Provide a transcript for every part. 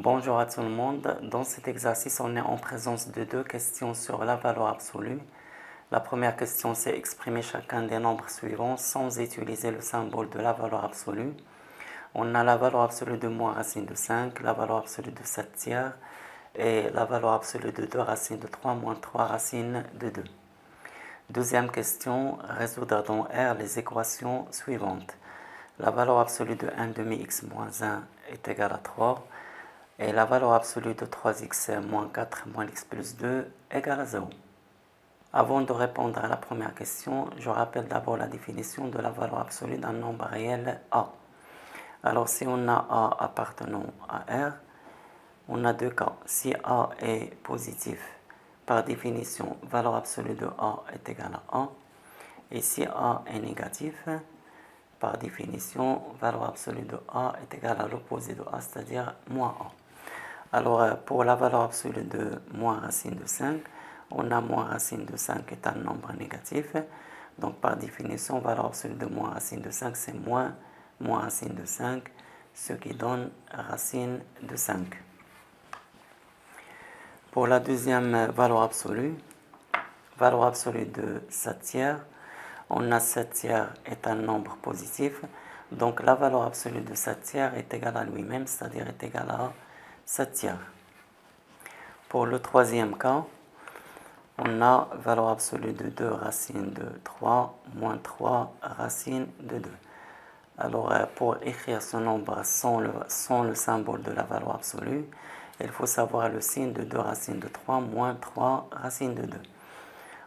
Bonjour à tout le monde. Dans cet exercice, on est en présence de deux questions sur la valeur absolue. La première question, c'est exprimer chacun des nombres suivants sans utiliser le symbole de la valeur absolue. On a la valeur absolue de moins racine de 5, la valeur absolue de 7 tiers et la valeur absolue de 2 racines de 3 moins 3 racines de 2. Deuxième question, résoudre dans R les équations suivantes. La valeur absolue de 1 demi x moins 1 est égale à 3. Et la valeur absolue de 3x moins 4 moins x plus 2 égale à 0. Avant de répondre à la première question, je rappelle d'abord la définition de la valeur absolue d'un nombre réel A. Alors si on a A appartenant à R, on a deux cas. Si A est positif, par définition, valeur absolue de A est égale à 1. Et si A est négatif, par définition, valeur absolue de A est égale à l'opposé de A, c'est-à-dire moins 1. Alors, pour la valeur absolue de moins racine de 5, on a moins racine de 5 est un nombre négatif. Donc, par définition, valeur absolue de moins racine de 5, c'est moins racine de 5, ce qui donne racine de 5. Pour la deuxième valeur absolue de 7 tiers, on a 7 tiers est un nombre positif. Donc, la valeur absolue de 7 tiers est égale à lui-même, c'est-à-dire est égale à 7 tiers. Pour le troisième cas, on a valeur absolue de 2 racines de 3 moins 3 racines de 2. Alors, pour écrire ce nombre sans le symbole de la valeur absolue, il faut savoir le signe de 2 racines de 3 moins 3 racines de 2.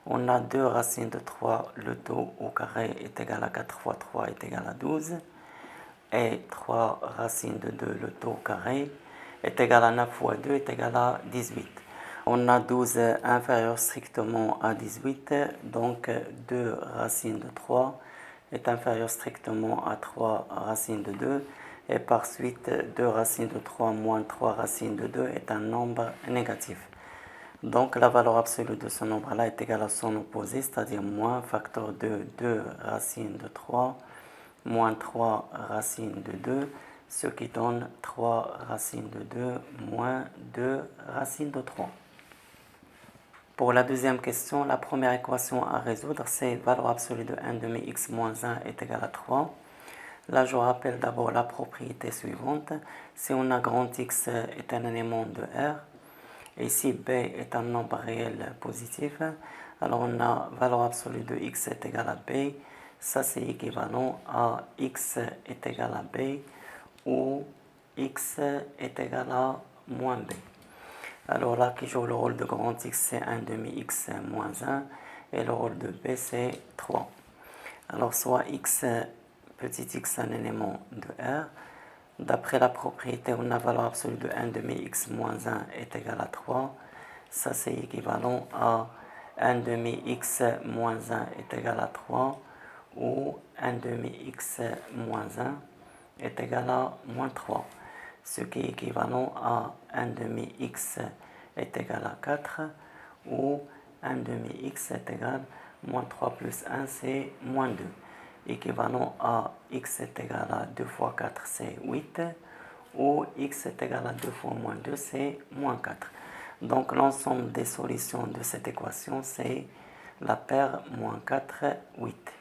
On a 2 racines de 3, le taux au carré est égal à 4 fois 3 est égal à 12. Et 3 racines de 2, le taux au carré, est égal à 9 fois 2 est égal à 18. On a 12 inférieur strictement à 18, donc 2 racines de 3 est inférieur strictement à 3 racines de 2, et par suite 2 racines de 3 moins 3 racines de 2 est un nombre négatif. Donc la valeur absolue de ce nombre-là est égale à son opposé, c'est-à-dire moins facteur de 2 racines de 3 moins 3 racines de 2, ce qui donne 3 racines de 2 moins 2 racines de 3. Pour la deuxième question, la première équation à résoudre, c'est valeur absolue de 1 demi x moins 1 est égal à 3. Là, je rappelle d'abord la propriété suivante. Si on a grand X est un élément de R, et si B est un nombre réel positif, alors on a valeur absolue de X est égal à B. Ça, c'est équivalent à X est égal à B ou X est égal à moins B. Alors là, qui joue le rôle de grand X, c'est 1 demi X moins 1, et le rôle de B, c'est 3. Alors, soit X, petit x, un élément de R. D'après la propriété, on a valeur absolue de 1 demi X moins 1 est égal à 3. Ça, c'est équivalent à 1 demi X moins 1 est égal à 3, ou 1 demi X moins 1 est égal à moins 3. Ce qui est équivalent à 1 demi x est égal à 4, ou 1 demi x est égal à moins 3 plus 1, c'est moins 2. Équivalent à x est égal à 2 fois 4, c'est 8, ou x est égal à 2 fois moins 2, c'est moins 4. Donc l'ensemble des solutions de cette équation, c'est la paire moins 4, 8.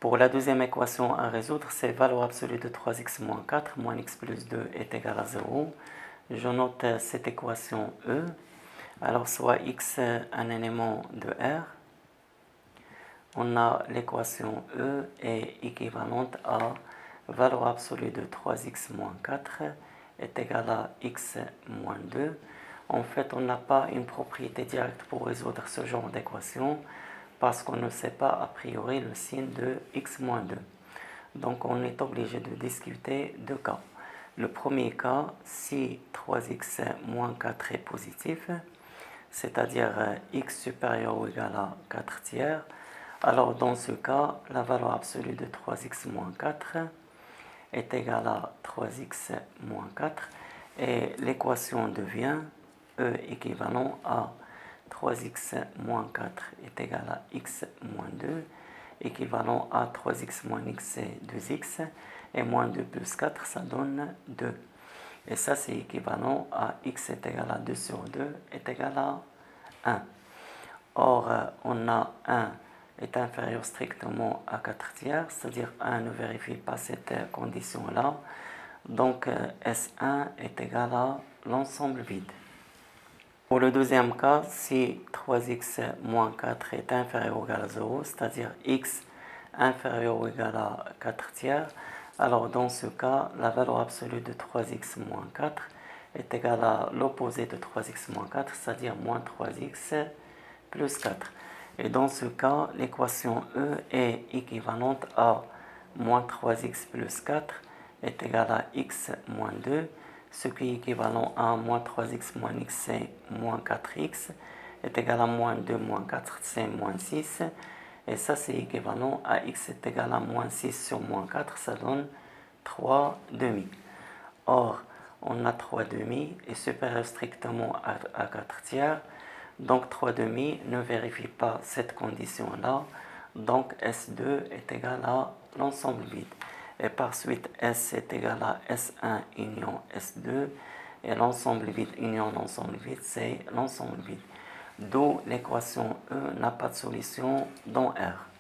Pour la deuxième équation à résoudre, c'est valeur absolue de 3x moins 4 moins x plus 2 est égal à 0. Je note cette équation E. Alors, soit x un élément de R, on a l'équation E est équivalente à valeur absolue de 3x moins 4 est égal à x moins 2. En fait, on n'a pas une propriété directe pour résoudre ce genre d'équation, parce qu'on ne sait pas a priori le signe de x moins 2. Donc on est obligé de discuter deux cas. Le premier cas, si 3x moins 4 est positif, c'est-à-dire x supérieur ou égal à 4 tiers, alors dans ce cas, la valeur absolue de 3x moins 4 est égale à 3x moins 4, et l'équation devient E équivalent à 3x moins 4 est égal à x moins 2, équivalent à 3x moins x, c'est 2x, et moins 2 plus 4, ça donne 2. Et ça, c'est équivalent à x est égal à 2 sur 2 est égal à 1. Or, on a 1 est inférieur strictement à 4 tiers, c'est-à-dire 1 ne vérifie pas cette condition-là. Donc, S1 est égal à l'ensemble vide. Pour le deuxième cas, si 3x moins 4 est inférieur ou égal à 0, c'est-à-dire x inférieur ou égal à 4 tiers, alors dans ce cas, la valeur absolue de 3x moins 4 est égale à l'opposé de 3x moins 4, c'est-à-dire moins 3x plus 4. Et dans ce cas, l'équation E est équivalente à moins 3x plus 4 est égal à x moins 2, ce qui est équivalent à moins 3x moins x, c'est moins 4x, est égal à moins 2 moins 4, c'est moins 6. Et ça, c'est équivalent à x est égal à moins 6 sur moins 4, ça donne 3 demi. Or, on a 3 demi et supérieur strictement à 4 tiers. Donc 3 demi ne vérifie pas cette condition-là. Donc S2 est égal à l'ensemble vide. Et par suite, S est égal à S1 union S2. Et l'ensemble vide union l'ensemble vide, c'est l'ensemble vide. D'où l'équation E n'a pas de solution dans R.